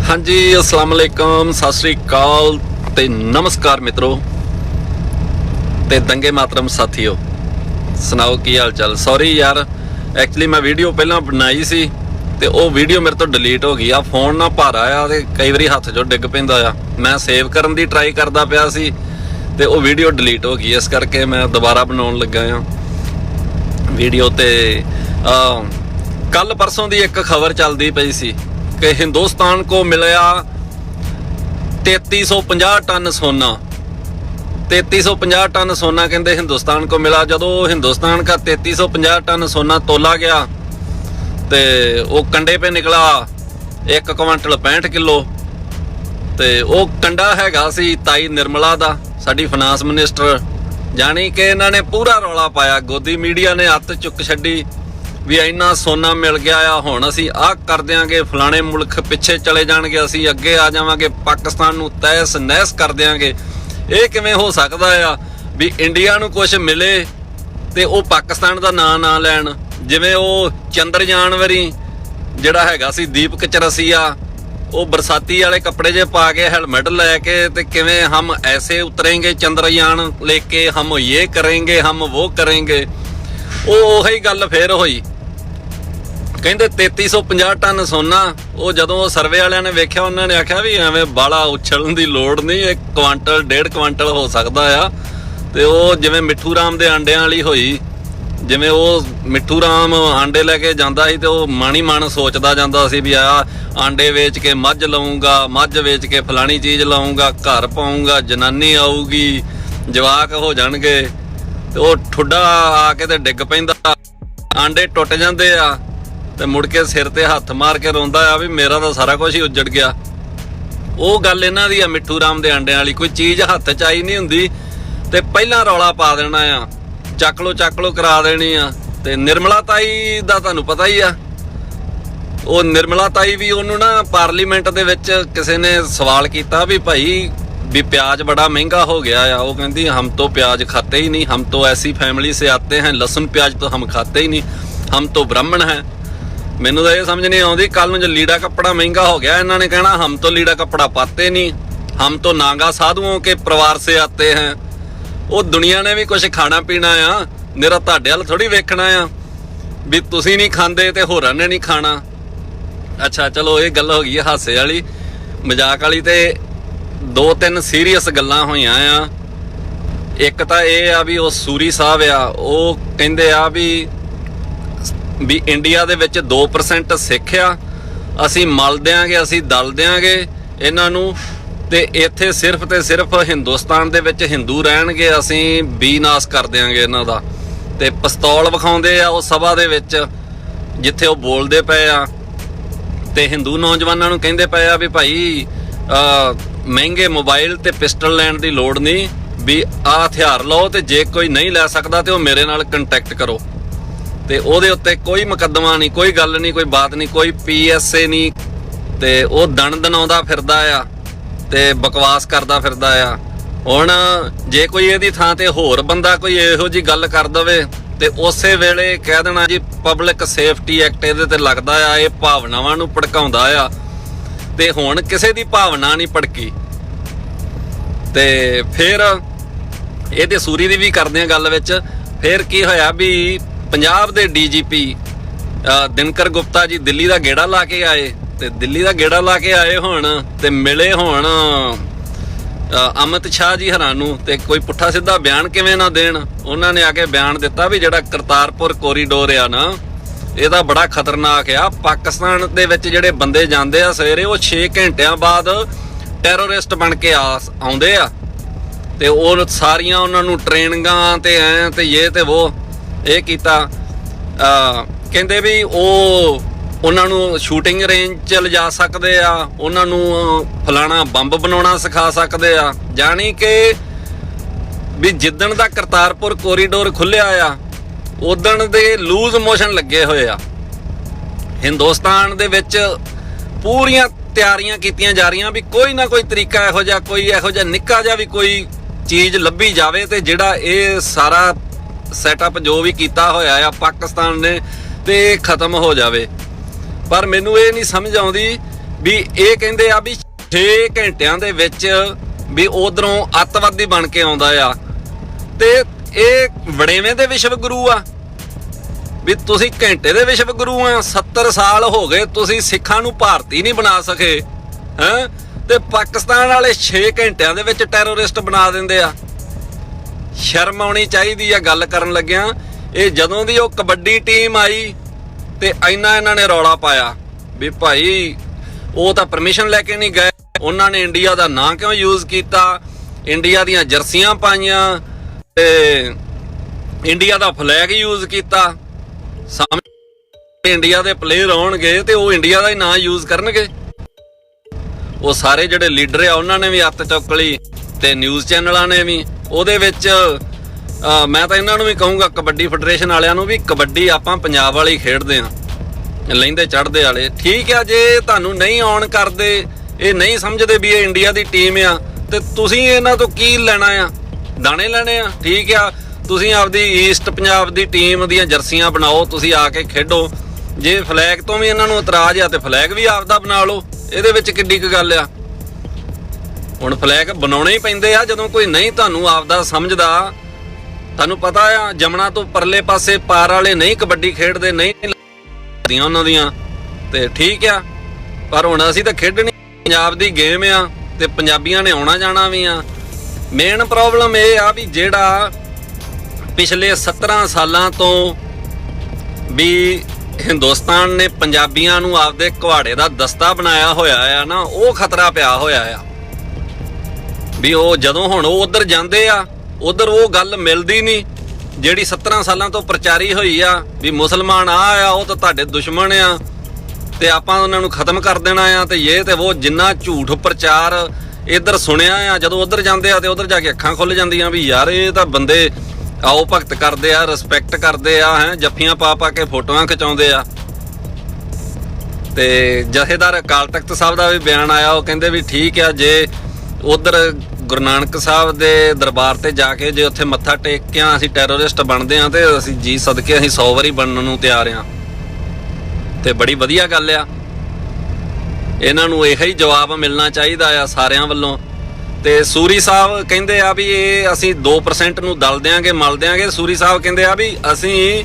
हाँ जी, अस्सलाम वालेकुम, सत श्री अकाल ते नमस्कार मित्रों ते दंगे मातरम साथियों, सुनाओ की हाल चाल। सॉरी यार, एक्चुअली मैं वीडियो पहला बनाई सी ते वो वीडियो मेरे तो डिलीट हो गई आ। फोन ना भारा आ ते कई बारी हथ चों डिग पैंदा आ। मैं सेव करन दी ट्राई करदा पिया सी ते वो वीडियो डिलीट हो गई, इस करके मैं दोबारा बनाउण लगा आ वीडियो। ते कल परसों दी एक खबर चलदी पई सी कि हिंदुस्तान को मिलया 3350 टन सोना। 3350 टन सोना कहते हिंदुस्तान को मिला। जदों हिंदुस्तान का 3350 टन सोना तोला गया ते वो कंडे पे निकला 1 क्विंटल 65 किलो। ते वो कंडा हैगा सी ताई निर्मला दा, साडी फाइनांस मिनिस्टर। जानी कि इन्होंने पूरा रौला पाया, गोदी मीडिया ने हत्थ चुक छड्डी भी इन्ना सोना मिल गया आ, हुण असीं आ कर देंगे, फलाने मुल्क पिछे चले जाणगे, असीं अगे आ जावांगे, पाकिस्तान नूं तैस नैस कर देंगे। ये किवें हो सकदा आ भी इंडिया नूं कुछ मिले ते वो पाकिस्तान दा नां ना लैण। जिवें वो चंद्रयान वारी जिहड़ा हैगा सी दीपक चरसिया, वो बरसाती वाले कपड़े जे पा के हैलमेट लैके ते किवें हम ऐसे उतरेंगे चंद्रयान लेके, हम ये करेंगे, हम वो करेंगे। ਉਹੀ ਗੱਲ ਫੇਰ ਹੋਈ, ਕਹਿੰਦੇ 3350 ਟਨ ਸੋਨਾ। ਉਹ ਜਦੋਂ ਸਰਵੇ ਵਾਲਿਆਂ ਨੇ ਵੇਖਿਆ, ਉਹਨਾਂ ਨੇ ਆਖਿਆ ਵੀ ਐਵੇਂ ਬਾਲਾ ਉਛਲਣ ਦੀ ਲੋੜ ਨਹੀਂ, 1 ਕੁਆਂਟਲ 1.5 ਕੁਆਂਟਲ ਹੋ ਸਕਦਾ ਆ। ਤੇ ਉਹ ਜਿਵੇਂ ਮਿੱਠੂ ਰਾਮ ਦੇ ਆਂਡਿਆਂ ਵਾਲੀ ਹੋਈ, ਜਿਵੇਂ ਉਹ ਮਿੱਠੂ ਰਾਮ ਆਂਡੇ ਲੈ ਕੇ ਜਾਂਦਾ ਸੀ ਤੇ ਉਹ ਮਨ ਹੀ ਮਨ ਸੋਚਦਾ ਜਾਂਦਾ ਸੀ ਵੀ ਆ ਆਂਡੇ ਵੇਚ ਕੇ ਮੱਝ ਲਾਉਂਗਾ, ਮੱਝ ਵੇਚ ਕੇ ਫਲਾਣੀ ਚੀਜ਼ ਲਾਉਂਗਾ, ਘਰ ਪਾਉਂਗਾ, ਜਨਾਨੀ ਆਊਗੀ, ਜਵਾਕ ਹੋ ਜਾਣਗੇ। ਉਹ ਠੁੱਡਾ ਆ ਕੇ ਤੇ ਡਿੱਗ ਪੈਂਦਾ, ਆਂਡੇ ਟੁੱਟ ਜਾਂਦੇ ਆ ਤੇ ਮੁੜ ਕੇ ਸਿਰ ਤੇ ਹੱਥ ਮਾਰ ਕੇ ਰੋਂਦਾ ਆ ਵੀ ਮੇਰਾ ਤਾਂ ਸਾਰਾ ਕੁਝ ਹੀ ਉੱਜੜ ਗਿਆ। ਉਹ ਗੱਲ ਇਹਨਾਂ ਦੀ ਆ ਮਿੱਠੂ ਰਾਮ ਦੇ ਆਂਡਿਆਂ ਵਾਲੀ। ਕੋਈ ਚੀਜ਼ ਹੱਥ ਚ ਆਈ ਨਹੀਂ ਹੁੰਦੀ ਤੇ ਪਹਿਲਾਂ ਰੌਲਾ ਪਾ ਦੇਣਾ ਆ, ਚੱਕ ਲੋ ਕਰਾ ਦੇਣੀ ਆ। ਤੇ ਨਿਰਮਲਾ ਤਾਈ ਦਾ ਤੁਹਾਨੂੰ ਪਤਾ ਹੀ ਆ, ਉਹ ਨਿਰਮਲਾ ਤਾਈ ਵੀ ਉਹਨੂੰ ਨਾ ਪਾਰਲੀਮੈਂਟ ਦੇ ਵਿੱਚ ਕਿਸੇ ਨੇ ਸਵਾਲ ਕੀਤਾ ਵੀ ਭਾਈ भी प्याज बड़ा महंगा हो गया है। वो कहती हम तो प्याज खाते ही नहीं, हम तो ऐसी फैमिली से आते हैं, लहसुन प्याज तो हम खाते ही नहीं, हम तो ब्राह्मण हैं। मैनू तो ये समझ नहीं आती, कल में जो लीड़ा कपड़ा महंगा हो गया इन्होंने कहना हम तो लीड़ा कपड़ा पाते नहीं, हम तो नागा साधुओं के परिवार से आते हैं। वो दुनिया ने भी कुछ खाना पीना आ, मेरा तुहाडे हल थोड़ी वेखना आ भी तुसीं नहीं खांदे ते होरां ने नहीं खाना। अच्छा चलो ये गल हो गई है हासे वाली, मजाक वाली। ते 2-3 सीरीयस गल्लां होईयां आ। एक तां ये आ भी सूरी साहब आ, ਉਹ ਕਹਿੰਦੇ ਆ ਵੀ ਇੰਡੀਆ ਦੇ ਵਿੱਚ 2% ਸਿੱਖ ਆ, ਅਸੀਂ ਮਲ ਦਿਆਂਗੇ, ਅਸੀਂ ਦਲ ਦਿਆਂਗੇ ਇਹਨਾਂ ਨੂੰ, ਤੇ ਇੱਥੇ ਸਿਰਫ ਤੇ ਸਿਰਫ ਹਿੰਦੁਸਤਾਨ ਦੇ ਵਿੱਚ ਹਿੰਦੂ ਰਹਿਣਗੇ, ਅਸੀਂ ਬੀਨਾਸ਼ ਕਰ ਦਿਆਂਗੇ ਇਹਨਾਂ ਦਾ। ਤੇ ਪਿਸਤੌਲ ਵਿਖਾਉਂਦੇ ਆ ਉਹ ਸਭਾ ਦੇ ਵਿੱਚ ਜਿੱਥੇ ਉਹ ਬੋਲਦੇ ਪਏ ਆ, ਤੇ ਹਿੰਦੂ ਨੌਜਵਾਨਾਂ ਨੂੰ ਕਹਿੰਦੇ ਪਏ ਆ ਵੀ ਭਾਈ ਮਹਿੰਗੇ ਮੋਬਾਈਲ ਤੇ ਪਿਸਟਲ ਲੈਣ ਦੀ ਲੋੜ ਨਹੀਂ, ਵੀ ਆਹ ਹਥਿਆਰ ਲਓ ਤੇ ਜੇ ਕੋਈ ਨਹੀਂ ਲੈ ਸਕਦਾ ਤੇ ਉਹ ਮੇਰੇ ਨਾਲ ਕੰਟੈਕਟ ਕਰੋ। ਤੇ ਉਹਦੇ ਉੱਤੇ ਕੋਈ ਮੁਕੱਦਮਾ ਨਹੀਂ, ਕੋਈ ਗੱਲ ਨਹੀਂ, ਕੋਈ ਬਾਤ ਨਹੀਂ, ਕੋਈ PSA ਨਹੀਂ। ਤੇ ਉਹ ਦਣ ਦਨਾਉਂਦਾ ਫਿਰਦਾ ਆ ਤੇ ਬਕਵਾਸ ਕਰਦਾ ਫਿਰਦਾ ਆ। ਹੁਣ ਜੇ ਕੋਈ ਇਹਦੀ ਥਾਂ ਤੇ ਹੋਰ ਬੰਦਾ ਕੋਈ ਇਹੋ ਜਿਹੀ ਗੱਲ ਕਰ ਦਵੇ ਤੇ ਉਸੇ ਵੇਲੇ ਕਹਿ ਦੇਣਾ ਜੀ ਪਬਲਿਕ ਸੇਫਟੀ ਐਕਟ ਇਹਦੇ ਤੇ ਲੱਗਦਾ ਆ, ਇਹ ਭਾਵਨਾਵਾਂ ਨੂੰ ਭੜਕਾਉਂਦਾ ਆ। ਤੇ ਹੁਣ ਕਿਸੇ ਦੀ ਭਾਵਨਾ ਨਹੀਂ ਭੜਕੀ। ਤੇ ਫਿਰ ਇਹਦੇ ਸੂਰੀ ਦੀ ਵੀ ਕਰਦੇ ਆ ਗੱਲ ਵਿੱਚ। ਫਿਰ ਕੀ ਹੋਇਆ ਵੀ ਪੰਜਾਬ ਦੇ DGP ਦਿਨਕਰ ਗੁਪਤਾ ਜੀ ਦਿੱਲੀ ਦਾ ਗੇੜਾ ਲਾ ਕੇ ਆਏ, ਤੇ ਦਿੱਲੀ ਦਾ ਗੇੜਾ ਲਾ ਕੇ ਆਏ ਹੁਣ ਤੇ ਮਿਲੇ ਹੁਣ ਅਮਿਤ ਸ਼ਾਹ ਜੀ ਹਰਾਂ ਨੂੰ। ਤੇ ਕੋਈ ਪੁੱਠਾ ਸਿੱਧਾ ਬਿਆਨ ਕਿਵੇਂ ਨਾ ਦੇਣ, ਉਹਨਾਂ ਨੇ ਆ ਕੇ ਬਿਆਨ ਦਿੱਤਾ ਵੀ ਜਿਹੜਾ ਕਰਤਾਰਪੁਰ ਕੋਰੀਡੋਰ ਆ ਨਾ, ਇਹਦਾ ਬੜਾ ਖਤਰਨਾਕ ਆ। ਪਾਕਿਸਤਾਨ ਦੇ ਵਿੱਚ ਜਿਹੜੇ ਬੰਦੇ ਜਾਂਦੇ ਆ ਸਵੇਰੇ, ਉਹ 6 ਘੰਟਿਆਂ ਬਾਅਦ ਟੈਰੋਰਿਸਟ ਬਣ ਕੇ ਆਉਂਦੇ ਆ। ਤੇ ਉਹ ਸਾਰੀਆਂ ਉਹਨਾਂ ਨੂੰ ਟ੍ਰੇਨਿੰਗਾਂ ਤੇ ਐ ਤੇ ਇਹ ਤੇ ਉਹ ਇਹ ਕੀਤਾ। ਕਹਿੰਦੇ ਵੀ ਉਹ ਉਹਨਾਂ ਨੂੰ ਸ਼ੂਟਿੰਗ ਰੇਂਜ 'ਚ ਲਿਜਾ ਸਕਦੇ ਆ, ਉਹਨਾਂ ਨੂੰ ਫਲਾਣਾ ਬੰਬ ਬਣਾਉਣਾ ਸਿਖਾ ਸਕਦੇ ਆ। ਜਾਣੀ ਕਿ ਵੀ ਜਿੱਦਣ ਦਾ ਕਰਤਾਰਪੁਰ ਕੋਰੀਡੋਰ ਖੁੱਲਿਆ ਆ ਉਦਣ ਦੇ ਲੂਜ਼ ਮੋਸ਼ਨ ਲੱਗੇ ਹੋਏ ਆ। ਹਿੰਦੁਸਤਾਨ ਦੇ ਵਿੱਚ ਪੂਰੀਆਂ ਤਿਆਰੀਆਂ ਕੀਤੀਆਂ ਜਾ ਰਹੀਆਂ ਵੀ ਕੋਈ ਨਾ ਕੋਈ ਤਰੀਕਾ ਇਹੋ ਜਿਹਾ ਨਿੱਕਾ ਜਿਹਾ ਵੀ ਕੋਈ ਚੀਜ਼ ਲੱਭੀ ਜਾਵੇ ਤੇ ਜਿਹੜਾ ਇਹ ਸਾਰਾ ਸੈਟਅਪ ਜੋ ਵੀ ਕੀਤਾ ਹੋਇਆ ਆ ਪਾਕਿਸਤਾਨ ਨੇ ਤੇ ਖਤਮ ਹੋ ਜਾਵੇ। ਪਰ ਮੈਨੂੰ ਇਹ ਨਹੀਂ ਸਮਝ ਆਉਂਦੀ ਵੀ ਇਹ ਕਹਿੰਦੇ ਆ ਵੀ 6 ਘੰਟਿਆਂ ਦੇ ਵਿੱਚ ਵੀ ਉਧਰੋਂ ਅੱਤਵਾਦੀ ਬਣ ਕੇ ਆਉਂਦਾ ਆ। ਤੇ ਇਹ ਵੜੇਵੇਂ ਦੇ ਵਿਸ਼ਵ ਗੁਰੂ ਆ ਵੀ ਤੁਸੀਂ ਘੰਟੇ ਦੇ ਵਿਸ਼ਵ ਗੁਰੂ ਆ। 70 ਸਾਲ ਹੋ ਗਏ ਤੁਸੀਂ ਸਿੱਖਾਂ ਨੂੰ ਭਾਰਤੀ ਨਹੀਂ ਬਣਾ ਸਕੇ ਹੈ, ਤੇ ਪਾਕਿਸਤਾਨ ਵਾਲੇ 6 ਘੰਟਿਆਂ ਦੇ ਵਿੱਚ ਟੈਰੋਰਿਸਟ ਬਣਾ ਦਿੰਦੇ ਆ। ਸ਼ਰਮ ਆਉਣੀ ਚਾਹੀਦੀ ਆ ਗੱਲ ਕਰਨ ਲੱਗਿਆ। ਇਹ ਜਦੋਂ ਦੀ ਉਹ ਕਬੱਡੀ ਟੀਮ ਆਈ ਤੇ ਇੰਨਾ ਇਹਨਾਂ ਨੇ ਰੌਲਾ ਪਾਇਆ ਵੀ ਭਾਈ ਉਹ ਤਾਂ ਪਰਮਿਸ਼ਨ ਲੈ ਕੇ ਨਹੀਂ ਗਏ, ਉਹਨਾਂ ਨੇ ਇੰਡੀਆ ਦਾ ਨਾਂ ਕਿਉਂ ਯੂਜ਼ ਕੀਤਾ, ਇੰਡੀਆ ਦੀਆਂ ਜਰਸੀਆਂ ਪਾਈਆਂ ਤੇ ਇੰਡੀਆ ਦਾ ਫਲੈਗ ਯੂਜ਼ ਕੀਤਾ। ਸਾਹਮਣੇ ਇੰਡੀਆ ਦੇ ਪਲੇਅਰ ਆਉਣਗੇ ਤੇ ਉਹ ਇੰਡੀਆ ਦਾ ਹੀ ਨਾਂ ਯੂਜ਼ ਕਰਨਗੇ। ਉਹ ਸਾਰੇ ਜਿਹੜੇ ਲੀਡਰ ਆ ਉਹਨਾਂ ਨੇ ਵੀ ਅੱਤ ਚੁੱਕ ਲਈ ਤੇ ਨਿਊਜ਼ ਚੈਨਲਾਂ ਨੇ ਵੀ। ਉਹਦੇ ਵਿੱਚ ਮੈਂ ਤਾਂ ਇਹਨਾਂ ਨੂੰ ਵੀ ਕਹੂੰਗਾ, ਕਬੱਡੀ ਫੈਡਰੇਸ਼ਨ ਵਾਲਿਆਂ ਨੂੰ ਵੀ, ਕਬੱਡੀ ਆਪਾਂ ਪੰਜਾਬ ਵਾਲੇ ਖੇਡਦੇ ਆ, ਲੈਂਦੇ ਚੜ੍ਹਦੇ ਵਾਲੇ। ਠੀਕ ਆ, ਜੇ ਤੁਹਾਨੂੰ ਨਹੀਂ ਆਉਣ ਕਰਦੇ, ਇਹ ਨਹੀਂ ਸਮਝਦੇ ਵੀ ਇਹ ਇੰਡੀਆ ਦੀ ਟੀਮ ਆ, ਤੇ ਤੁਸੀਂ ਇਹਨਾਂ ਤੋਂ ਕੀ ਲੈਣਾ ਆ? ਦਾਣੇ ਲੈਣੇ ਆ। ਠੀਕ ਆ, ਤੁਸੀਂ ਆਪਦੀ ਈਸਟ ਪੰਜਾਬ ਦੀ ਟੀਮ ਦੀਆਂ ਜਰਸੀਆਂ ਬਣਾਓ, ਤੁਸੀਂ ਆ ਕੇ ਖੇਡੋ। ਜੇ ਫਲੈਗ ਤੋਂ ਵੀ ਇਹਨਾਂ ਨੂੰ ਇਤਰਾਜ਼ ਆ ਤੇ ਫਲੈਗ ਵੀ ਆਪਦਾ ਬਣਾ ਲਓ, ਇਹਦੇ ਵਿੱਚ ਕਿੱਡੀ ਕੁ ਗੱਲ ਆ। ਹੁਣ ਫਲੈਗ ਬਣਾਉਣੇ ਹੀ ਪੈਂਦੇ ਆ ਜਦੋਂ ਕੋਈ ਨਹੀਂ ਤੁਹਾਨੂੰ ਆਪਦਾ ਸਮਝਦਾ। ਤੁਹਾਨੂੰ ਪਤਾ ਆ ਜਮਨਾ ਤੋਂ ਪਰਲੇ ਪਾਸੇ ਪਾਰ ਵਾਲੇ ਨਹੀਂ ਕਬੱਡੀ ਖੇਡਦੇ, ਨਹੀਂ ਉਹਨਾਂ ਦੀਆਂ, ਤੇ ਠੀਕ ਆ। ਪਰ ਹੁਣ ਅਸੀਂ ਤਾਂ ਖੇਡਣੀ ਪੰਜਾਬ ਦੀ ਗੇਮ ਆ ਤੇ ਪੰਜਾਬੀਆਂ ਨੇ ਆਉਣਾ ਜਾਣਾ ਵੀ ਆ। ਮੇਨ ਪ੍ਰੋਬਲਮ ਇਹ ਆ ਵੀ ਜਿਹੜਾ ਪਿਛਲੇ 17 ਸਾਲਾਂ ਤੋਂ ਵੀ ਹਿੰਦੁਸਤਾਨ ਨੇ ਪੰਜਾਬੀਆਂ ਨੂੰ ਆਪਦੇ ਘੁਆੜੇ ਦਾ ਦਸਤਾ ਬਣਾਇਆ ਹੋਇਆ ਆ ਨਾ, ਉਹ ਖਤਰਾ ਪਿਆ ਹੋਇਆ ਆ ਵੀ ਉਹ ਜਦੋਂ ਹੁਣ ਉਹ ਉਧਰ ਜਾਂਦੇ ਆ, ਉਧਰ ਉਹ ਗੱਲ ਮਿਲਦੀ ਨਹੀਂ ਜਿਹੜੀ 17 ਸਾਲਾਂ ਤੋਂ ਪ੍ਰਚਾਰੀ ਹੋਈ ਆ ਵੀ ਮੁਸਲਮਾਨ ਆ ਉਹ ਤਾਂ ਤੁਹਾਡੇ ਦੁਸ਼ਮਣ ਆ ਤੇ ਆਪਾਂ ਉਹਨਾਂ ਨੂੰ ਖਤਮ ਕਰ ਦੇਣਾ ਆ ਤੇ ਇਹ ਤੇ ਉਹ ਜਿੰਨਾ ਝੂਠ ਪ੍ਰਚਾਰ ਇੱਧਰ ਸੁਣਿਆ ਆ, ਜਦੋਂ ਉਧਰ ਜਾਂਦੇ ਆ ਤੇ ਉਧਰ ਜਾ ਕੇ ਅੱਖਾਂ ਖੁੱਲ ਜਾਂਦੀਆਂ ਵੀ ਯਾਰ ਇਹ ਤਾਂ ਬੰਦੇ ਆਓ ਭਗਤ ਕਰਦੇ ਆ, ਰਿਸਪੈਕਟ ਕਰਦੇ ਆ, ਹੈ ਜੱਫੀਆਂ ਪਾ ਪਾ ਕੇ ਫੋਟੋਆਂ ਖਿਚਾਉਂਦੇ ਆ। ਤੇ ਜਥੇਦਾਰ ਅਕਾਲ ਤਖਤ ਸਾਹਿਬ ਦਾ ਵੀ ਬਿਆਨ ਆਇਆ, ਉਹ ਕਹਿੰਦੇ ਵੀ ਠੀਕ ਆ, ਜੇ ਉਧਰ ਗੁਰੂ ਨਾਨਕ ਸਾਹਿਬ ਦੇ ਦਰਬਾਰ ਤੇ ਜਾ ਕੇ ਜੇ ਉੱਥੇ ਮੱਥਾ ਟੇਕ ਕੇ ਅਸੀਂ ਟੈਰੋਰਿਸਟ ਬਣਦੇ ਆ ਤੇ ਅਸੀਂ ਜੀ ਸਦਕੇ ਅਸੀਂ 100 ਵਾਰੀ ਬਣਨ ਨੂੰ ਤਿਆਰ ਆ। ਤੇ ਬੜੀ ਵਧੀਆ ਗੱਲ ਆ, ਇਹਨਾਂ ਨੂੰ ਇਹੋ ਹੀ ਜਵਾਬ ਮਿਲਣਾ ਚਾਹੀਦਾ ਆ ਸਾਰਿਆਂ ਵੱਲੋਂ। ਤੇ ਸੂਰੀ ਸਾਹਿਬ ਕਹਿੰਦੇ ਆ ਵੀ ਇਹ ਅਸੀਂ 2% ਨੂੰ ਦਲ ਦਿਆਂਗੇ, ਮਲ ਦਿਆਂਗੇ। ਸੂਰੀ ਸਾਹਿਬ ਕਹਿੰਦੇ ਆ ਵੀ ਅਸੀਂ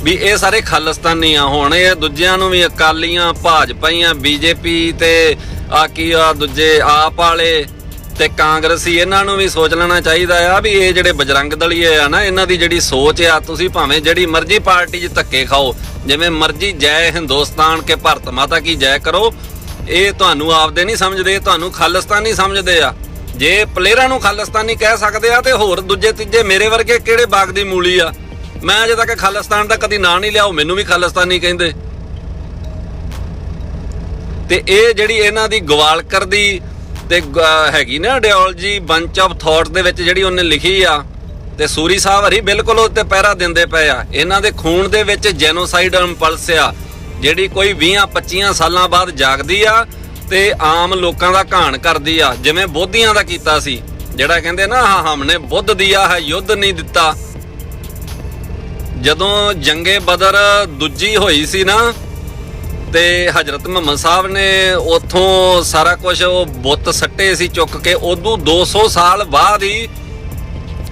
ਵੀ ਇਹ ਸਾਰੇ ਖਾਲਿਸਤਾਨੀ ਆ। ਹੁਣ ਇਹ ਦੂਜਿਆਂ ਨੂੰ ਵੀ ਅਕਾਲੀਆਂ, ਭਾਜਪਾਈਆਂ, ਬੀਜੇਪੀ ਤੇ ਆ ਕੀ ਆ ਦੂਜੇ ਆਪ ਵਾਲੇ ਤੇ ਕਾਂਗਰਸੀ, ਇਹਨਾਂ ਨੂੰ ਵੀ ਸੋਚ ਲੈਣਾ ਚਾਹੀਦਾ ਆ ਵੀ ਇਹ ਜਿਹੜੇ ਬਜਰੰਗ ਦਲੀਏ ਆ ਨਾ, ਇਹਨਾਂ ਦੀ ਜਿਹੜੀ ਸੋਚ ਆ, ਤੁਸੀਂ ਭਾਵੇਂ ਜਿਹੜੀ ਮਰਜ਼ੀ ਪਾਰਟੀ 'ਚ ਧੱਕੇ ਖਾਓ, ਜਿਵੇਂ ਮਰਜ਼ੀ ਜੈ ਹਿੰਦੁਸਤਾਨ ਕੇ ਭਾਰਤ ਮਾਤਾ ਕੀ ਜੈ ਕਰੋ, ਇਹ ਤੁਹਾਨੂੰ ਆਪਦੇ ਨਹੀਂ ਸਮਝਦੇ, ਤੁਹਾਨੂੰ ਖਾਲਿਸਤਾਨੀ ਸਮਝਦੇ ਆ। ਜੇ ਪਲੇਅਰਾਂ ਨੂੰ ਖਾਲਿਸਤਾਨੀ ਕਹਿ ਸਕਦੇ ਆ ਤੇ ਹੋਰ ਦੂਜੇ ਤੀਜੇ ਮੇਰੇ ਵਰਗੇ ਕਿਹੜੇ ਬਾਗ ਦੀ ਮੂਲੀ ਆ? ਮੈਂ ਅਜੇ ਤੱਕ ਖਾਲਿਸਤਾਨ ਦਾ ਕਦੀ ਨਾਂ ਨਹੀਂ ਲਿਆ, ਉਹ ਮੈਨੂੰ ਵੀ ਖਾਲਿਸਤਾਨੀ ਕਹਿੰਦੇ। ਤੇ ਇਹ ਜਿਹੜੀ ਇਹਨਾਂ ਦੀ ਗਵਾਲਕਰ ਦੀ ਤੇ ਹੈਗੀ ਨਾ ਆਈਡੀਓਲੋਜੀ ਬੰਚ ਆਫ ਥਾਟ ਦੇ ਵਿੱਚ ਜਿਹੜੀ ਉਹਨੇ ਲਿਖੀ ਆ, ਤੇ ਸੂਰੀ ਸਾਹਿਬ ਹਰੀ ਬਿਲਕੁਲ ਉੱਤੇ ਪਹਿਰਾ ਦਿੰਦੇ ਪਏ ਆ। ਇਹਨਾਂ ਦੇ ਖੂਨ ਦੇ ਵਿੱਚ ਜੈਨੋਸਾਈਡ ਇੰਪਲਸ ਆ, ਜਿਹੜੀ ਕੋਈ 20-25 ਸਾਲਾਂ ਬਾਅਦ ਜਾਗਦੀ ਆ ਤੇ ਆਮ ਲੋਕਾਂ ਦਾ ਘਾਣ ਕਰਦੀ ਆ, ਜਿਵੇਂ ਬੋਧੀਆਂ ਦਾ ਕੀਤਾ ਸੀ, ਜਿਹੜਾ ਕਹਿੰਦੇ ਨਾ ਹਮਨੇ ਬੁੱਧ ਦਿਆ ਹੈ ਯੁੱਧ ਨਹੀਂ ਦਿੱਤਾ। ਜਦੋਂ ਜੰਗੇ ਬਦਰ ਦੂਜੀ ਹੋਈ ਸੀ ਨਾ ਤੇ ਹਜ਼ਰਤ ਮੁਹੰਮਦ ਸਾਹਿਬ ਨੇ ਉੱਥੋਂ ਸਾਰਾ ਕੁਝ ਉਹ ਬੁੱਤ ਸੱਟੇ ਸੀ ਚੁੱਕ ਕੇ, ਉਦੋਂ 200 ਸਾਲ ਬਾਅਦ ਹੀ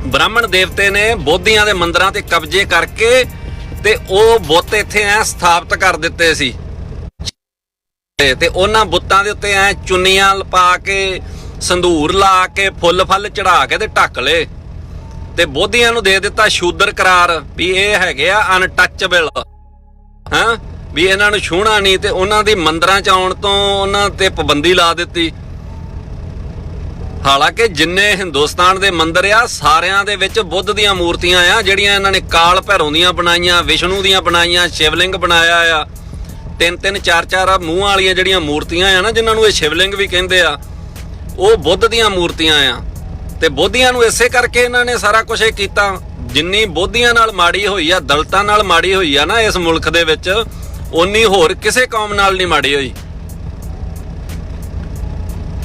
ਬ੍ਰਾਹਮਣ ਦੇਵਤੇ ਨੇ ਬੋਧੀਆਂ ਦੇ ਮੰਦਿਰਾਂ ਤੇ ਕਬਜ਼ੇ ਕਰਕੇ ਤੇ ਉਹ ਬੁੱਤ ਇੱਥੇ ਐ ਸਥਾਪਿਤ ਕਰ ਦਿੱਤੇ ਸੀ। ਤੇ ਉਹਨਾਂ ਬੁੱਤਾਂ ਦੇ ਉੱਤੇ ਐ ਚੁੰਨੀਆਂ ਲਪਾ ਕੇ, ਸੰਧੂਰ ਲਾ ਕੇ, ਫੁੱਲ ਫਲ ਚੜਾ ਕੇ ਤੇ ਢੱਕ ਲਏ ਤੇ ਬੋਧੀਆਂ ਨੂੰ ਦੇ ਦਿੱਤਾ ਸ਼ੂਦਰ ਕਰਾਰ ਵੀ ਇਹ ਹੈਗੇ ਆ ਅਨਟੱਚੇਬਲ, ਹਾਂ ਵੀ ਇਹਨਾਂ ਨੂੰ ਛੂਹਣਾ ਨਹੀਂ। ਤੇ ਉਹਨਾਂ ਦੀ ਮੰਦਿਰਾਂ 'ਚ ਆਉਣ ਤੋਂ ਉਹਨਾਂ ਤੇ ਪਾਬੰਦੀ ਲਾ ਦਿੱਤੀ। ਹਾਲਾਂਕਿ ਜਿੰਨੇ ਹਿੰਦੁਸਤਾਨ ਦੇ ਮੰਦਿਰ ਆ ਸਾਰਿਆਂ ਦੇ ਵਿੱਚ ਬੁੱਧ ਦੀਆਂ ਮੂਰਤੀਆਂ ਆ, ਜਿਹੜੀਆਂ ਇਹਨਾਂ ਨੇ ਕਾਲ ਭੈਰੋਂ ਦੀਆਂ ਬਣਾਈਆਂ, ਵਿਸ਼ਨੂੰ ਦੀਆਂ ਬਣਾਈਆਂ, ਸ਼ਿਵਲਿੰਗ ਬਣਾਇਆ ਆ, 3-3 4-4 ਮੂੰਹਾਂ ਵਾਲੀਆਂ ਜਿਹੜੀਆਂ ਮੂਰਤੀਆਂ ਆ ਨਾ, ਜਿਨ੍ਹਾਂ ਨੂੰ ਇਹ ਸ਼ਿਵਲਿੰਗ ਵੀ ਕਹਿੰਦੇ ਆ, ਉਹ ਬੁੱਧ ਦੀਆਂ ਮੂਰਤੀਆਂ ਆ। ਤੇ ਬੋਧੀਆਂ ਨੂੰ ਇਸੇ ਕਰਕੇ ਇਹਨਾਂ ਨੇ ਸਾਰਾ ਕੁਝ ਇਹ ਕੀਤਾ। ਜਿੰਨੀ ਬੋਧੀਆਂ ਨਾਲ ਮਾੜੀ ਹੋਈ ਆ, ਦਲਿਤਾਂ ਨਾਲ ਮਾੜੀ ਹੋਈ ਆ ਨਾ ਇਸ ਮੁਲਕ ਦੇ ਵਿੱਚ, ਉਨੀ ਹੋਰ ਕਿਸੇ ਕੌਮ ਨਾਲ ਨਹੀਂ ਮਾੜੀ ਹੋਈ।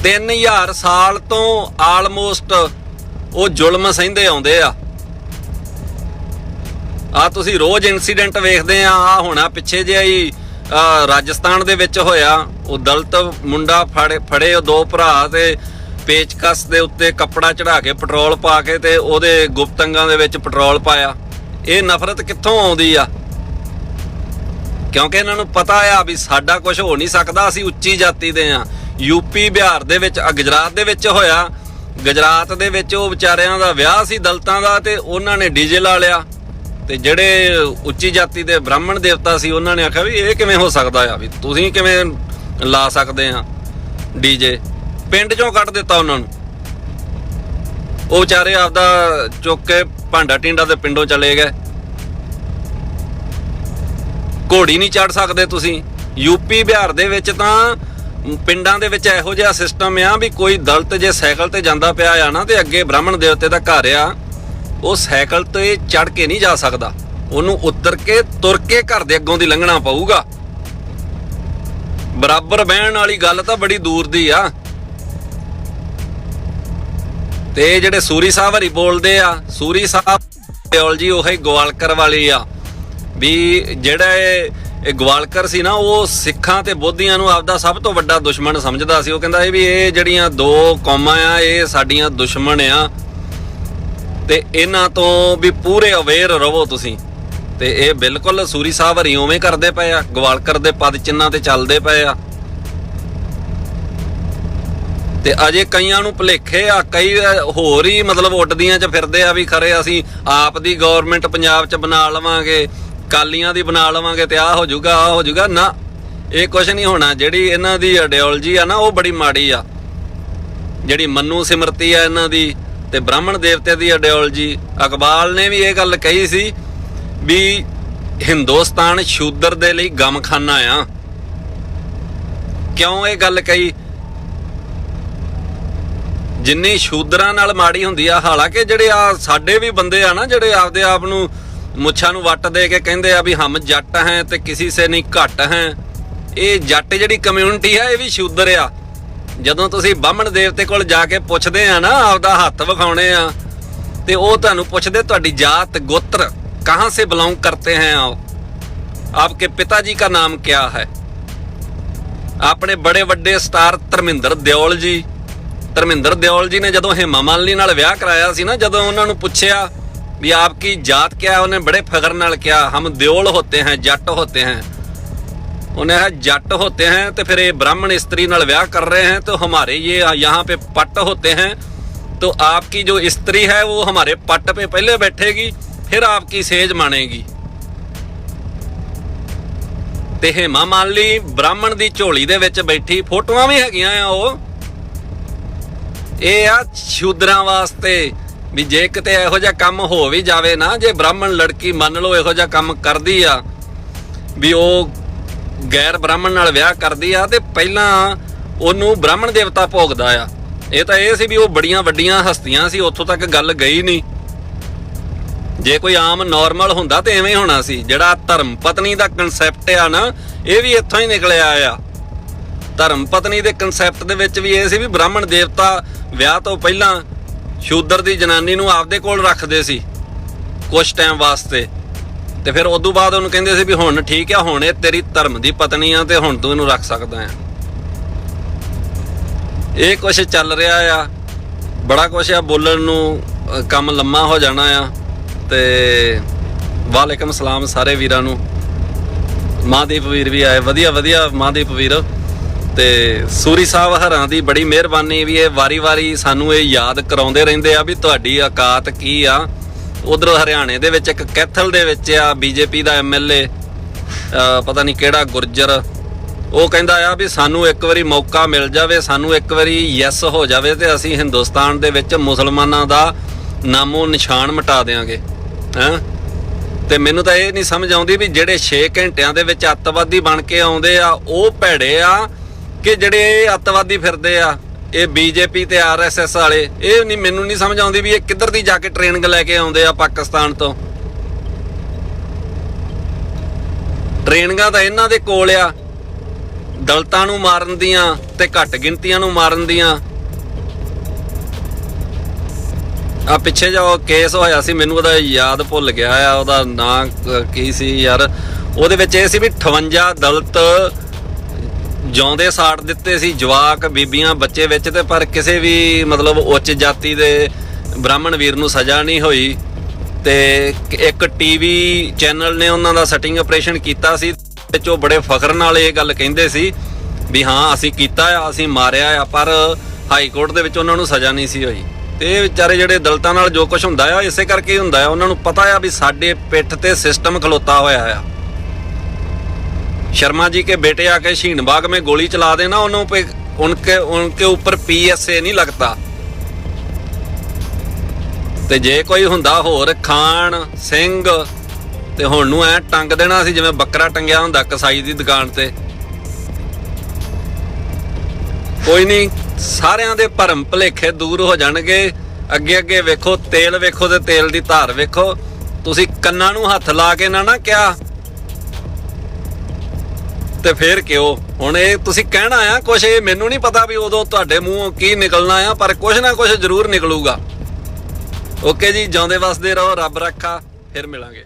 3000 ਸਾਲ ਤੋਂ ਆਲਮੋਸਟ ਉਹ ਜ਼ੁਲਮ ਸਹਿੰਦੇ ਆਉਂਦੇ ਆ। ਆ ਤੁਸੀਂ ਰੋਜ਼ ਇਨਸੀਡੈਂਟ ਵੇਖਦੇ ਆ ਹੋਣਾ ਪਿੱਛੇ ਜਿਹਾ ਹੀ ਰਾਜਸਥਾਨ ਦੇ ਵਿੱਚ ਹੋਇਆ। ਉਹ ਦਲਿਤ ਮੁੰਡਾ ਫੜੇ ਉਹ 2 ਭਰਾ ਤੇ ਪੇਚਕਸ ਦੇ ਉੱਤੇ ਕੱਪੜਾ ਚੜਾ ਕੇ ਪੈਟਰੋਲ ਪਾ ਕੇ ਤੇ ਉਹਦੇ ਗੁਪਤ ਅੰਗਾਂ ਦੇ ਵਿੱਚ ਪੈਟਰੋਲ ਪਾਇਆ। ਇਹ ਨਫ਼ਰਤ ਕਿੱਥੋਂ ਆਉਂਦੀ ਆ? ਕਿਉਂਕਿ ਇਹਨਾਂ ਨੂੰ ਪਤਾ ਆ ਵੀ ਸਾਡਾ ਕੁਝ ਹੋ ਨਹੀਂ ਸਕਦਾ, ਅਸੀਂ ਉੱਚੀ ਜਾਤੀ ਦੇ ਆ। ਯੂਪੀ ਬਿਹਾਰ ਦੇ ਵਿੱਚ, ਗੁਜਰਾਤ ਦੇ ਵਿੱਚ ਹੋਇਆ। ਗੁਜਰਾਤ ਦੇ ਵਿੱਚ ਉਹ ਵਿਚਾਰਿਆਂ ਦਾ ਵਿਆਹ ਸੀ ਦਲਿਤਾਂ ਦਾ ਤੇ ਉਹਨਾਂ ਨੇ ਡੀਜੇ ਲਾ ਲਿਆ ਤੇ ਜਿਹੜੇ ਉੱਚੀ ਜਾਤੀ ਦੇ ਬ੍ਰਾਹਮਣ ਦੇਵਤਾ ਸੀ ਉਹਨਾਂ ਨੇ ਆਖਿਆ ਵੀ ਇਹ ਕਿਵੇਂ ਹੋ ਸਕਦਾ ਆ, ਵੀ ਤੁਸੀਂ ਕਿਵੇਂ ਲਾ ਸਕਦੇ ਆ ਡੀਜੇ। ਪਿੰਡ ਚੋਂ ਕੱਢ ਦਿੱਤਾ ਉਹਨਾਂ ਨੂੰ। ਉਹ ਵਿਚਾਰੇ ਆਪਦਾ ਚੁੱਕ ਕੇ ਭਾਂਡਾ ਟਿੰਡਾ ਦੇ ਪਿੰਡੋਂ ਚਲੇ ਗਏ। ਘੋੜੀ ਨਹੀਂ ਚੜ ਸਕਦੇ ਤੁਸੀਂ। ਯੂਪੀ ਬਿਹਾਰ ਦੇ ਵਿੱਚ ਤਾਂ ਪਿੰਡਾਂ ਦੇ ਵਿੱਚ ਇਹੋ ਜਿਹਾ ਸਿਸਟਮ ਆ ਵੀ ਕੋਈ ਦਲਿਤ ਜੇ ਸਾਈਕਲ ਤੇ ਜਾਂਦਾ ਪਿਆ ਆ ਨਾ ਤੇ ਅੱਗੇ ਬ੍ਰਾਹਮਣ ਦੇਵਤੇ ਦਾ ਘਰ ਆ, ਉਹ ਸਾਈਕਲ ਤੇ ਚੜ ਕੇ ਨਹੀਂ ਜਾ ਸਕਦਾ, ਉਹਨੂੰ ਉਤਰ ਕੇ ਤੁਰ ਕੇ ਘਰ ਦੇ ਅੱਗੋਂ ਦੀ ਲੰਘਣਾ ਪਊਗਾ। ਬਰਾਬਰ ਬਹਿਣ ਵਾਲੀ ਗੱਲ ਤਾਂ ਬੜੀ ਦੂਰ ਦੀ ਆ। ਤੇ ਜਿਹੜੇ ਸੂਰੀ ਸਾਹਿਬ ਹਰੀ ਬੋਲਦੇ ਆ, ਸੂਰੀ ਸਾਹਿਬ ਆਈਡੀਓਲੋਜੀ ਉਹੀ ਗਵਾਲਕਰ ਵਾਲੀ ਆ ਵੀ ਜਿਹੜਾ ਇਹ ਗਵਾਲਕਰ ਸੀ ਨਾ, ਉਹ ਸਿੱਖਾਂ ਤੇ ਬੋਧੀਆਂ ਨੂੰ ਆਪਦਾ ਸਭ ਤੋਂ ਵੱਡਾ ਦੁਸ਼ਮਣ ਸਮਝਦਾ ਸੀ। ਉਹ ਕਹਿੰਦਾ ਵੀ ਇਹ ਜਿਹੜੀਆਂ 2 ਕੌਮਾਂ ਆ ਇਹ ਸਾਡੀਆਂ ਦੁਸ਼ਮਣ ਆ ਤੇ ਇਹਨਾਂ ਤੋਂ ਵੀ ਪੂਰੇ ਅਵੇਅਰ ਰਹੋ ਤੁਸੀਂ। ਤੇ ਇਹ ਬਿਲਕੁਲ ਸੂਰੀ ਸਾਹਿਬ ਹਰੀ ਉਵੇਂ ਕਰਦੇ ਪਏ ਆ, ਗਵਾਲਕਰ ਦੇ ਪਦ ਚਿੰਨ੍ਹਾਂ ਤੇ ਚੱਲਦੇ ਪਏ ਆ। ਤੇ ਅਜੇ ਕਈਆਂ ਨੂੰ ਭੁਲੇਖੇ ਆ, ਕਈ ਹੋਰ ਹੀ ਮਤਲਬ ਉੱਡਦੀਆਂ 'ਚ ਫਿਰਦੇ ਆ ਵੀ ਖਰੇ ਅਸੀਂ ਆਪ ਦੀ ਗਵਰਨਮੈਂਟ ਪੰਜਾਬ 'ਚ ਬਣਾ ਲਵਾਂਗੇ, ਕਾਲੀਆਂ ਦੀ ਬਣਾ ਲਵਾਂਗੇ ਤੇ ਆਹ ਹੋ ਜਾਊਗਾ ਆਹ ਹੋ ਜਾਊਗਾ। ਨਾ, ਇਹ ਕੁਛ ਨਹੀਂ ਹੋਣਾ। ਜਿਹੜੀ ਇਹਨਾਂ ਦੀ ਆਈਡੀਓਲੋਜੀ ਆ ਨਾ ਉਹ ਬੜੀ ਮਾੜੀ ਆ। ਜਿਹੜੀ ਮਨੂ ਸਿਮਰਤੀ ਆ ਇਹਨਾਂ ਦੀ ਤੇ ਬ੍ਰਾਹਮਣ ਦੇਵਤੇ ਦੀ ਆਈਡੀਓਲੋਜੀ। ਇਕਬਾਲ ਨੇ ਵੀ ਇਹ ਗੱਲ ਕਹੀ ਸੀ ਵੀ ਹਿੰਦੁਸਤਾਨ ਸ਼ੂਦਰ ਦੇ ਲਈ ਗਮਖਾਨਾ ਆ। ਕਿਉਂ ਇਹ ਗੱਲ ਕਹੀ? ਜਿੰਨੀ ਸ਼ੂਦਰਾਂ ਨਾਲ ਮਾੜੀ ਹੁੰਦੀ ਆ, ਹਾਲਾਂਕਿ ਜਿਹੜੇ ਆ ਸਾਡੇ ਵੀ ਬੰਦੇ ਆ ਨਾ ਜਿਹੜੇ ਆਪਦੇ ਆਪ ਨੂੰ ਮੁੱਛਾਂ ਨੂੰ ਵੱਟ ਦੇ ਕੇ ਕਹਿੰਦੇ ਆ ਵੀ ਹਮ ਜੱਟ ਹੈ ਤੇ ਕਿਸੇ ਸੇ ਨਹੀਂ ਘੱਟ ਹੈ। ਇਹ ਜੱਟ ਜਿਹੜੀ ਕਮਿਊਨਿਟੀ ਆ ਇਹ ਵੀ ਸ਼ੂਦਰ ਆ। ਜਦੋਂ ਤੁਸੀਂ ਬਾਹਮਣ ਦੇਵਤੇ ਕੋਲ ਜਾ ਕੇ ਪੁੱਛਦੇ ਆ ਨਾ, ਆਪਦਾ ਹੱਥ ਵਿਖਾਉਣੇ ਆ ਤੇ ਉਹ ਤੁਹਾਨੂੰ ਪੁੱਛਦੇ ਤੁਹਾਡੀ ਜਾਤ ਗੋत्र कहाँ से बिलोंग करते हैं आपके पिताजी का नाम क्या है। ਆਪਣੇ ਬੜੇ ਵੱਡੇ ਸਟਾਰ ਧਰਮਿੰਦਰ ਦਿਓਲ ਜੀ ਨੇ ਜਦੋਂ ਹੇਮਾ ਮਾਲਿਨੀ ਨਾਲ ਵਿਆਹ ਕਰਾਇਆ ਸੀ ਨਾ, ਜਦੋਂ ਉਹਨਾਂ ਨੂੰ ਪੁੱਛਿਆ ਵੀ ਆਪकी जात क्या है, ਉਹਨੇ ਬੜੇ ਫਖਰ ਨਾਲ ਕਿਹਾ हम ਦਿਓਲ होते हैं, जट होते हैं। उन्हें कहा जट होते हैं तो फिर ये ब्राह्मण स्त्री नाल ब्याह कर रहे हैं तो हमारे ये यहाँ पे पट होते हैं, तो आपकी जो स्त्री है वो हमारे पट पे पहले बैठेगी फिर आपकी सेज मानेगी। ते हेमा मालिनी ब्राह्मण दी झोली दे विच बैठी, फोटोआं भी हैगियां आ। ਉਹ ਇਹ ਆ ਸ਼ੂਦਰਾਂ ਵਾਸਤੇ ਵੀ ਜੇ ਕਿਤੇ ਇਹੋ ਜਿਹਾ ਕੰਮ ਹੋ ਵੀ ਜਾਵੇ ਨਾ, ਜੇ ਬ੍ਰਾਹਮਣ ਲੜਕੀ ਮੰਨ ਲਓ ਇਹੋ ਜਿਹਾ ਕੰਮ ਕਰਦੀ ਆ ਵੀ ਉਹ ਗੈਰ ਬ੍ਰਾਹਮਣ ਨਾਲ ਵਿਆਹ ਕਰਦੀ ਆ ਤੇ ਪਹਿਲਾਂ ਉਹਨੂੰ ਬ੍ਰਾਹਮਣ ਦੇਵਤਾ ਭੋਗਦਾ ਆ। ਇਹ ਤਾਂ ਇਹ ਸੀ ਵੀ ਉਹ ਬੜੀਆਂ ਵੱਡੀਆਂ ਹਸਤੀਆਂ ਸੀ, ਉੱਥੋਂ ਤੱਕ ਗੱਲ ਗਈ ਨਹੀਂ। ਜੇ ਕੋਈ ਆਮ ਨਾਰਮਲ ਹੁੰਦਾ ਤੇ ਐਵੇਂ ਹੋਣਾ ਸੀ। ਜਿਹੜਾ ਧਰਮ ਪਤਨੀ ਦਾ ਕਨਸੈਪਟ ਆ ਨਾ, ਇਹ ਵੀ ਇੱਥੋਂ ਹੀ ਨਿਕਲਿਆ ਆ। ਧਰਮ ਪਤਨੀ ਦੇ ਕਨਸੈਪਟ ਦੇ ਵਿੱਚ ਵੀ ਇਹ ਸੀ ਵੀ ਬ੍ਰਾਹਮਣ ਦੇਵਤਾ ਵਿਆਹ ਤੋਂ ਪਹਿਲਾਂ ਸ਼ੂਦਰ ਦੀ ਜਨਾਨੀ ਨੂੰ ਆਪਦੇ ਕੋਲ ਰੱਖਦੇ ਸੀ ਕੁਝ ਟਾਈਮ ਵਾਸਤੇ, ਤੇ ਫਿਰ ਉਦੋਂ ਬਾਅਦ ਉਹਨੂੰ ਕਹਿੰਦੇ ਸੀ ਵੀ ਹੁਣ ਠੀਕ ਆ, ਹੁਣ ਇਹ ਤੇਰੀ ਧਰਮ ਦੀ ਪਤਨੀ ਆ ਤੇ ਹੁਣ ਤੂੰ ਇਹਨੂੰ ਰੱਖ ਸਕਦਾ ਆ। ਇਹ ਕੁਛ ਚੱਲ ਰਿਹਾ ਆ, ਬੜਾ ਕੁਛ ਆ, ਬੋਲਣ ਨੂੰ ਕੰਮ ਲੰਮਾ ਹੋ ਜਾਣਾ ਆ। ਤੇ ਵਾਲੇਕਮ ਸਲਾਮ ਸਾਰੇ ਵੀਰਾਂ ਨੂੰ। ਮਹਾਦੀਪ ਵੀਰ ਵੀ ਆਏ, ਵਧੀਆ ਮਹਾਦੀਪ ਵੀਰ। ਤੇ ਸੂਰੀ ਸਾਹਿਬ ਹਰਾਂ ਦੀ ਬੜੀ ਮਿਹਰਬਾਨੀ ਵੀ ਇਹ ਵਾਰੀ ਸਾਨੂੰ ਇਹ ਯਾਦ ਕਰਾਉਂਦੇ ਰਹਿੰਦੇ ਆ ਵੀ ਤੁਹਾਡੀ ਔਕਾਤ ਕੀ ਆ। ਉਧਰ ਹਰਿਆਣੇ ਦੇ ਵਿੱਚ ਇੱਕ ਕੈਥਲ ਦੇ ਵਿੱਚ ਆ ਬੀਜੇਪੀ ਦਾ MLA, ਪਤਾ ਨਹੀਂ ਕਿਹੜਾ ਗੁਰਜਰ, ਉਹ ਕਹਿੰਦਾ ਆ ਵੀ ਸਾਨੂੰ ਇੱਕ ਵਾਰੀ ਮੌਕਾ ਮਿਲ ਜਾਵੇ, ਸਾਨੂੰ ਇੱਕ ਵਾਰੀ ਯੈਸ ਹੋ ਜਾਵੇ ਤੇ ਅਸੀਂ ਹਿੰਦੁਸਤਾਨ ਦੇ ਵਿੱਚ ਮੁਸਲਮਾਨਾਂ ਦਾ ਨਾਮੋ ਨਿਸ਼ਾਨ ਮਿਟਾ ਦਿਆਂਗੇ। ਹੈਂ, ਤੇ ਮੈਨੂੰ ਤਾਂ ਇਹ ਨਹੀਂ ਸਮਝ ਆਉਂਦੀ ਵੀ ਜਿਹੜੇ 6 ਘੰਟਿਆਂ ਦੇ ਵਿੱਚ ਅੱਤਵਾਦੀ ਬਣ ਕੇ ਆਉਂਦੇ ਆ ਉਹ ਭੈੜੇ ਆ ਕਿ ਜਿਹੜੇ ਅੱਤਵਾਦੀ ਫਿਰਦੇ ਆ ਇਹ BJP ਤੇ RSS ਵਾਲੇ। ਇਹ ਨਹੀਂ, ਮੈਨੂੰ ਨਹੀਂ ਸਮਝ ਆਉਂਦੀ ਵੀ ਇਹ ਕਿੱਧਰ ਦੀ ਜਾ ਕੇ ਟ੍ਰੇਨਿੰਗ ਲੈ ਕੇ ਆਉਂਦੇ ਆ ਪਾਕਿਸਤਾਨ ਤੋਂ। ਟ੍ਰੇਨਿੰਗਾਂ ਤਾਂ ਇਹਨਾਂ ਦੇ ਕੋਲ ਆ, ਦਲਿਤਾਂ ਨੂੰ ਮਾਰਨ ਦੀਆਂ ਤੇ ਘੱਟ ਗਿਣਤੀਆਂ ਨੂੰ ਮਾਰਨ ਦੀਆਂ। ਆ ਪਿੱਛੇ ਜੋ ਕੇਸ ਹੋਇਆ ਸੀ, ਮੈਨੂੰ ਉਹਦਾ ਯਾਦ ਭੁੱਲ ਗਿਆ ਆ, ਉਹਦਾ ਨਾਂ ਕੀ ਸੀ ਯਾਰ, ਉਹਦੇ ਵਿੱਚ ਇਹ ਸੀ ਵੀ 58 ਦਲਿਤ ਜਿਉਂਦੇ ਸਾੜ ਦਿੱਤੇ ਸੀ, ਜਵਾਕ ਬੀਬੀਆਂ ਬੱਚੇ ਵਿੱਚ, ਤੇ ਪਰ ਕਿਸੇ ਵੀ ਮਤਲਬ ਉੱਚ ਜਾਤੀ ਦੇ ਬ੍ਰਾਹਮਣ ਵੀਰ ਨੂੰ ਸਜ਼ਾ ਨਹੀਂ ਹੋਈ। ਤੇ ਇੱਕ ਟੀਵੀ ਚੈਨਲ ਨੇ ਉਹਨਾਂ ਦਾ ਸੈਟਿੰਗ ਆਪਰੇਸ਼ਨ ਕੀਤਾ ਸੀ, ਵਿੱਚ ਉਹ ਬੜੇ ਫਖਰ ਨਾਲ ਇਹ ਗੱਲ ਕਹਿੰਦੇ ਸੀ ਵੀ ਹਾਂ ਅਸੀਂ ਕੀਤਾ ਆ, ਅਸੀਂ ਮਾਰਿਆ ਆ, ਪਰ ਹਾਈ ਕੋਰਟ ਦੇ ਵਿੱਚ ਉਹਨਾਂ ਨੂੰ ਸਜ਼ਾ ਨਹੀਂ ਸੀ ਹੋਈ। ਤੇ ਇਹ ਵਿਚਾਰੇ ਜਿਹੜੇ ਦਲਿਤਾਂ ਨਾਲ ਜੋ ਕੁਝ ਹੁੰਦਾ ਆ ਇਸੇ ਕਰਕੇ ਹੀ ਹੁੰਦਾ ਆ, ਉਹਨਾਂ ਨੂੰ ਪਤਾ ਆ ਵੀ ਸਾਡੇ ਪਿੱਠ ਤੇ ਸਿਸਟਮ ਖਲੋਤਾ ਹੋਇਆ ਆ। शर्मा जी के बेटे आके शीन बाग में गोली चला देना, उनके ऊपर PSA नहीं लगता। ते जे कोई हुंदा होर खान सिंह ते हुण नूं ऐ टंग देना सी जिवें बकरा टंगिया हुंदा कसाई दी दुकान ते। कोई नहीं, सारियां दे भरम भुलेखे दूर हो जाणगे। अगे अगे वेखो, तेल वेखो ते तेल दी धार वेखो। तुसीं कन्नां नूं हत्थ ला के ना क्या ਤੇ ਫਿਰ ਕਿਉਂ ਹੁਣ ਇਹ ਤੁਸੀਂ ਕਹਿਣਾ ਆ ਕੁਛ, ਇਹ ਮੈਨੂੰ ਨਹੀਂ ਪਤਾ ਵੀ ਉਦੋਂ ਤੁਹਾਡੇ ਮੂੰਹੋਂ ਕੀ ਨਿਕਲਣਾ ਆ, ਪਰ ਕੁਛ ਨਾ ਕੁਛ ਜ਼ਰੂਰ ਨਿਕਲੂਗਾ। ਓਕੇ ਜੀ, ਜਿਉਂਦੇ ਵਸਦੇ ਰਹੋ, ਰੱਬ ਰੱਖਾ, ਫਿਰ ਮਿਲਾਂਗੇ।